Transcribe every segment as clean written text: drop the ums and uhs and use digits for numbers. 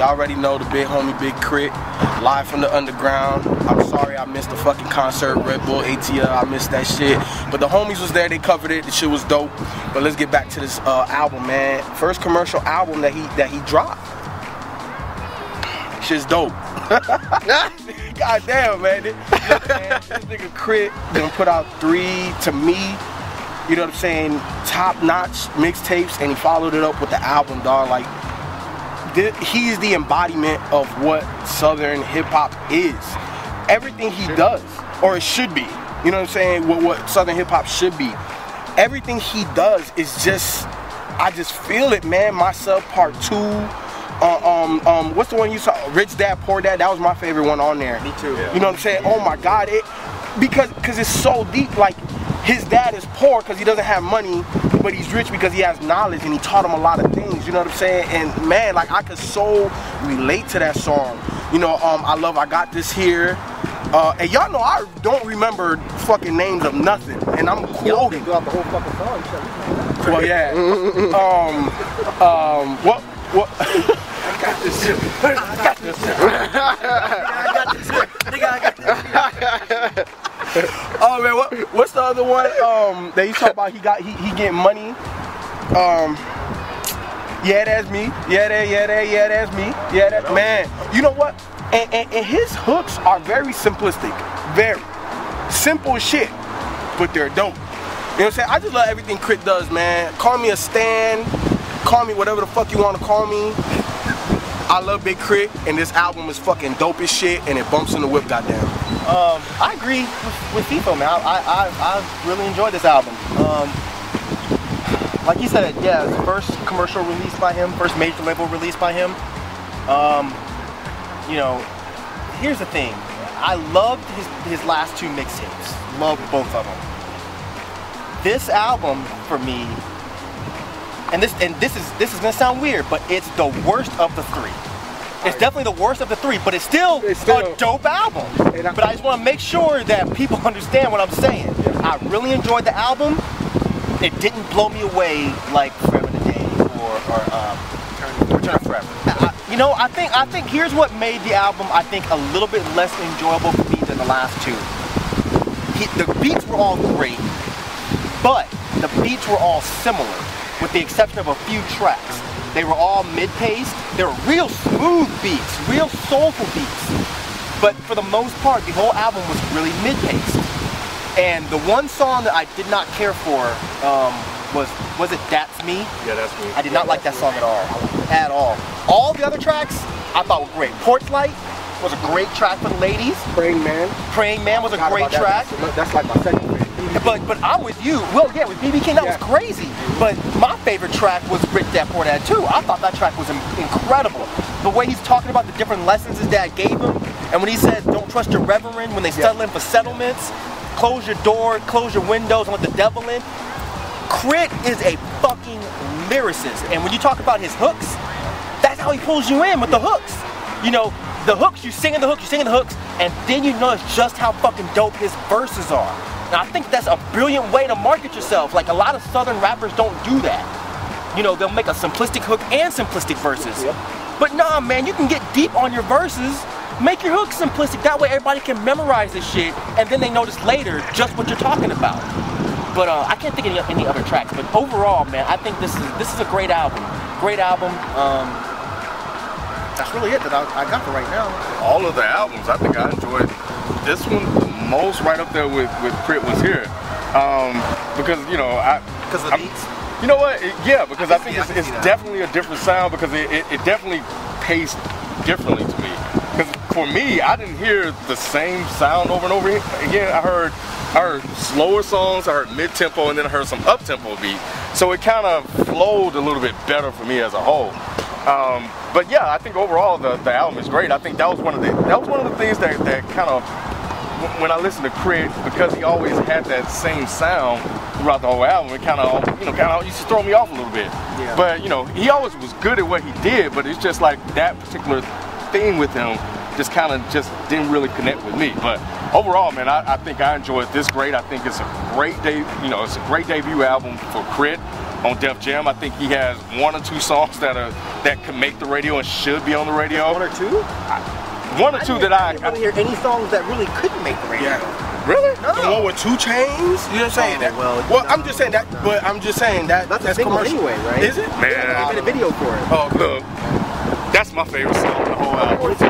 Y'all already know the big homie Big K.R.I.T, live from the underground. I'm sorry I missed the fucking concert, Red Bull ATL, I missed that shit. But the homies was there, they covered it, the shit was dope. But let's get back to this album, man. First commercial album that he dropped. Shit's dope. God damn, man. This nigga K.R.I.T done put out 3, to me, you know what I'm saying, top-notch mixtapes, and he followed it up with the album, dog. Like, he's the embodiment of what Southern hip-hop is. Everything he does, or it should be, you know what I'm saying, what Southern hip-hop should be. Everything he does is just, I just feel it, man. Myself Part 2. What's the one you saw? Rich Dad, Poor Dad. That was my favorite one on there. Me too. Yeah. You know what I'm saying? Oh my God, because it's so deep. Like, his dad is poor because he doesn't have money, but he's rich because he has knowledge and he taught him a lot of things. You know what I'm saying? And man, like, I could so relate to that song. You know, I Got This Here. And y'all know I don't remember fucking names of nothing, and I'm quoting. Throughout the whole fucking song. Well, yeah. What? I got this shit. I got this shit. I got this shit. Nigga, I got this shit. Oh man, what's the other one? That you talk about? He getting money. Yeah, that's me. Yeah, that's me. Yeah, that man. You know what? And his hooks are very simplistic, very simple shit, but they're dope. You know what I'm saying? I just love everything K.R.I.T does, man. Call me a stan, call me whatever the fuck you want to call me. I love Big K.R.I.T, and this album is fucking dope as shit, and it bumps in the whip, goddamn. I agree with FIFO, man. I really enjoyed this album. Like you said, yeah, it's the first commercial release by him, first major label release by him. You know, here's the thing. I loved his last 2 mixtapes. Loved both of them. This album, for me, and this is gonna sound weird, but it's the worst of the 3. It's definitely the worst of the 3, but it's still a dope album. But I just want to make sure that people understand what I'm saying. I really enjoyed the album. It didn't blow me away like Forever and a Day or Return of Forever. You know, I think here's what made the album, I think, a little bit less enjoyable for me than the last 2. The beats were all great, but the beats were all similar, with the exception of a few tracks. They were all mid-paced. They were real smooth beats, real soulful beats. But for the most part, the whole album was really mid-paced. And the one song that I did not care for was it That's Me? Yeah, That's Me. I did not like that song at all. At all. All the other tracks I thought were great. Porch Light was a great track for the ladies. Praying Man. Praying Man was a great track. That's like my second favorite. But I'm with you. Well, yeah, with BB King, that was crazy. But my favorite track was Rich Dad Poor Dad too. I thought that track was incredible. The way he's talking about the different lessons his dad gave him, and when he said, "Don't trust your reverend when they settle in for settlements. Close your door, close your windows, and let the devil in." K.R.I.T is a fucking lyricist, and when you talk about his hooks, that's how he pulls you in with the hooks. You know, the hooks, you singing the hooks, and then you notice just how fucking dope his verses are. And I think that's a brilliant way to market yourself. Like, a lot of Southern rappers don't do that. You know, they'll make a simplistic hook and simplistic verses. Yep. But nah, man, you can get deep on your verses. Make your hook simplistic. That way everybody can memorize this shit, and then they notice later just what you're talking about. But I can't think of any other tracks. But overall, man, I think this is a great album. Great album. That's really it that I got for right now. All of the albums, I think I enjoyed this one the most, right up there with K.R.I.T was here. Because, you know, because of the beats? You know what? Yeah, because I think it's definitely a different sound, because it definitely paced differently to me. Because for me, I didn't hear the same sound over and over again. I heard slower songs, I heard mid-tempo, and then I heard some up-tempo beat. So it kind of flowed a little bit better for me as a whole. But yeah, I think overall the album is great. I think that was one of the things that kind of, when I listened to K.R.I.T, because he always had that same sound throughout the whole album, it kind of used to throw me off a little bit. Yeah. But you know, he always was good at what he did, but it's just like that particular thing with him just didn't really connect with me. But overall, man, I think I enjoyed this great. I think it's a great it's a great debut album for K.R.I.T. on Def Jam. I think he has 1 or 2 songs that could make the radio and should be on the radio. 1 or 2? 1 or 2 that I didn't really hear any songs that really couldn't make the radio. Yeah. Really? No. The one with 2 Chainz? You know what I'm saying? Well, I'm just saying that, but I'm just saying that's commercial anyway, right? Is it? Man. I made a video for it. Oh, look. That's my favorite song on the whole album. 2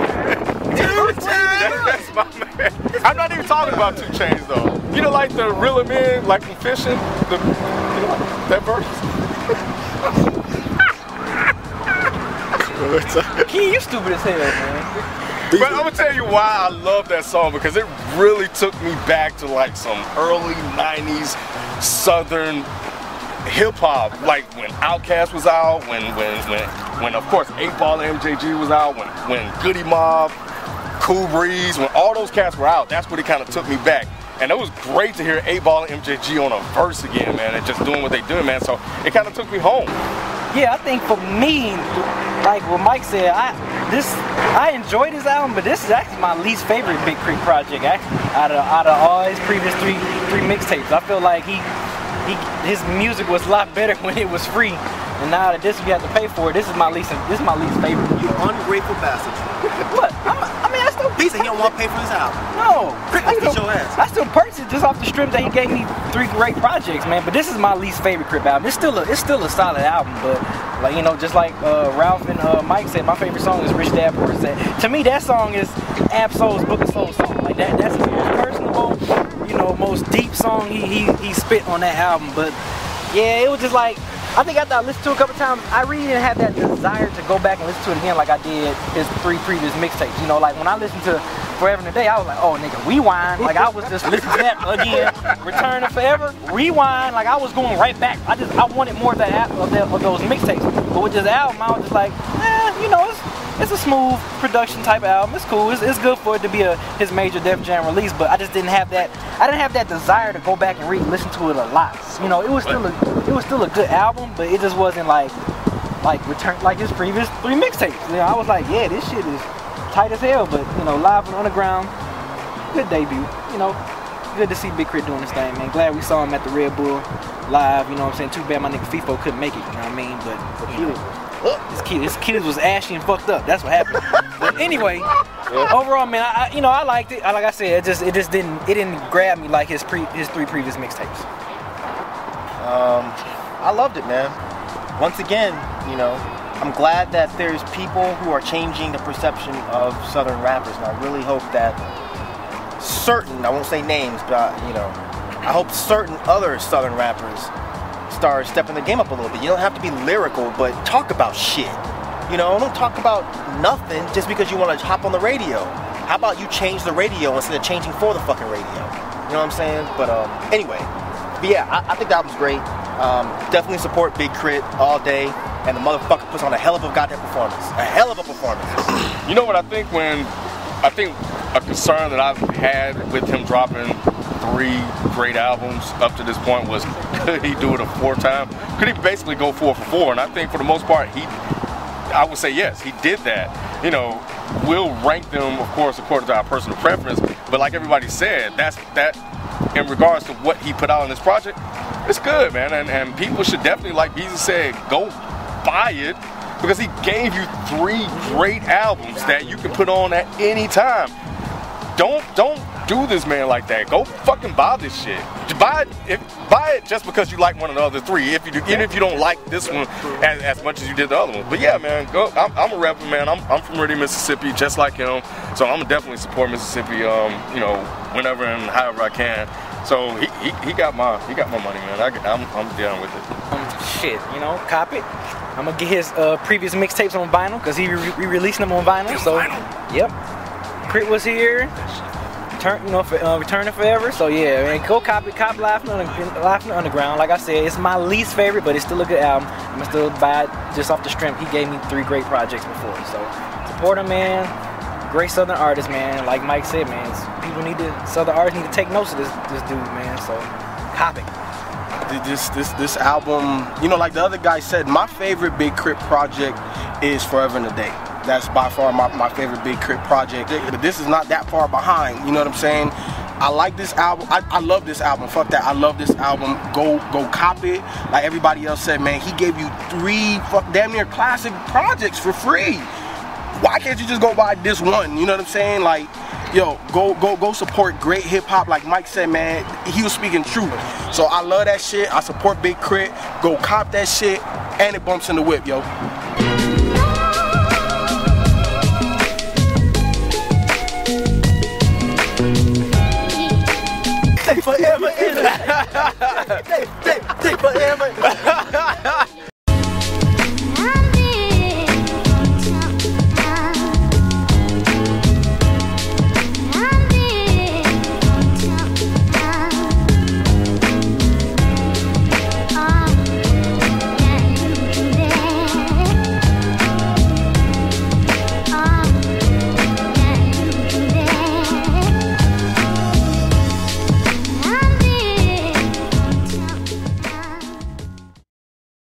Chainz! That's my man. I'm not even talking about 2 Chainz though. You know, like the Real Men, like from Fishing, that verse. Key, you stupid as hell, man. But I'm gonna tell you why I love that song, because it really took me back to like some early 90s Southern hip hop, like when Outkast was out, when of course 8 Ball and MJG was out, when Goody Mob, Cool Breeze, when all those cats were out. That's what it kind of took me back. And it was great to hear 8 Ball and MJG on a verse again, man, and just doing what they do, man. So it kind of took me home. Yeah, I think for me, like what Mike said, I enjoyed his album, but this is actually my least favorite Big K.R.I.T project. Actually, out of all his previous three mixtapes, I feel like his music was a lot better when it was free, and now that this you have to pay for it, this is my least favorite. You ungrateful bastard. What? I still. He said he don't want to pay for this album. No. Beat your ass. I still purchased it just off the strip that he gave me 3 great projects, man. But this is my least favorite K.R.I.T album. It's still a solid album, but like, you know, just like Ralph and Mike said, my favorite song is Rich Dad Poor Dad. To me, that song is Ab-Soul's Book of Soul song. Like that's his most personable, you know, most deep song he spit on that album. But yeah, it was just like, I think after I listened to it a couple times, I really didn't have that desire to go back and listen to it again like I did his 3 previous mixtapes. You know, like when I listened to Forever and a Day, I was like, oh nigga, rewind. Like I was just listening to that again. Return to Forever, rewind. Like I was going right back. I wanted more of that of those mixtapes. But with this album, I was just like, you know, it's a smooth production type of album. It's cool. It's good for it to be his major Def Jam release. But I just didn't have that. I didn't have that desire to go back and listen to it a lot. You know, it was still a good album, but it just wasn't like his previous 3 mixtapes. You know, I was like, yeah, this shit is tight as hell. But you know, Live and Underground, good debut. You know, good to see Big K.R.I.T doing this thing, man. Glad we saw him at the Red Bull live. You know what I'm saying? Too bad my nigga FIFO couldn't make it. You know what I mean? But you know, his kid was ashy and fucked up. That's what happened. But anyway, overall, man, I liked it. Like I said, it just didn't grab me like his 3 previous mixtapes. I loved it, man. Once again, you know, I'm glad that there's people who are changing the perception of Southern rappers, and I really hope that certain, I won't say names, but you know, I hope certain other Southern rappers start stepping the game up a little bit. You don't have to be lyrical, but talk about shit. You know, don't talk about nothing just because you want to hop on the radio. How about you change the radio instead of changing for the fucking radio? You know what I'm saying? But anyway, but yeah, I think the album's great. Definitely support Big K.R.I.T all day, and the motherfucker puts on a hell of a goddamn performance. A hell of a performance. You know what I think a concern that I've had with him dropping 3 great albums up to this point was, could he do it a 4th time? Could he basically go 4 for 4? And I think for the most part, I would say yes, he did that. You know, we'll rank them, of course, according to our personal preference, but like everybody said, that in regards to what he put out in this project, it's good, man, and people should definitely, like Beezy said, go buy it, because he gave you 3 great albums that you can put on at any time. Don't do this man like that. Go fucking buy this shit. Buy it just because you like one of the other 3. Even if you don't like this one as much as you did the other one. But yeah, man, go. I'm a rapper, man. I'm from Meridian, Mississippi, just like him. So I'm definitely support Mississippi. You know, whenever and however I can. So he got my money, man. I'm down with it. Shit, you know, cop it. I'm gonna get his previous mixtapes on vinyl because he re-releasing them on vinyl. So, yep. K.R.I.T was here. Returning Forever. So yeah, man, go cop Live from the Underground. Like I said, it's my least favorite, but it's still a good album. I'm gonna still buy it just off the strength. He gave me 3 great projects before. So support him, man. Great Southern artist, man. Like Mike said, man, Southern artists need to take notes of this dude, man. So cop it. This album, you know, like the other guy said, my favorite Big K.R.I.T project is Forever and a Day. That's by far my favorite Big K.R.I.T project. But this is not that far behind, you know what I'm saying? I like this album. I love this album. Fuck that. I love this album. Go cop it. Like everybody else said, man, he gave you 3 damn near classic projects for free. Why can't you just go buy this one? You know what I'm saying? Like, yo, go support great hip hop. Like Mike said, man, he was speaking truth. So I love that shit. I support Big K.R.I.T. Go cop that shit, and it bumps in the whip, yo. Forever in it. They forever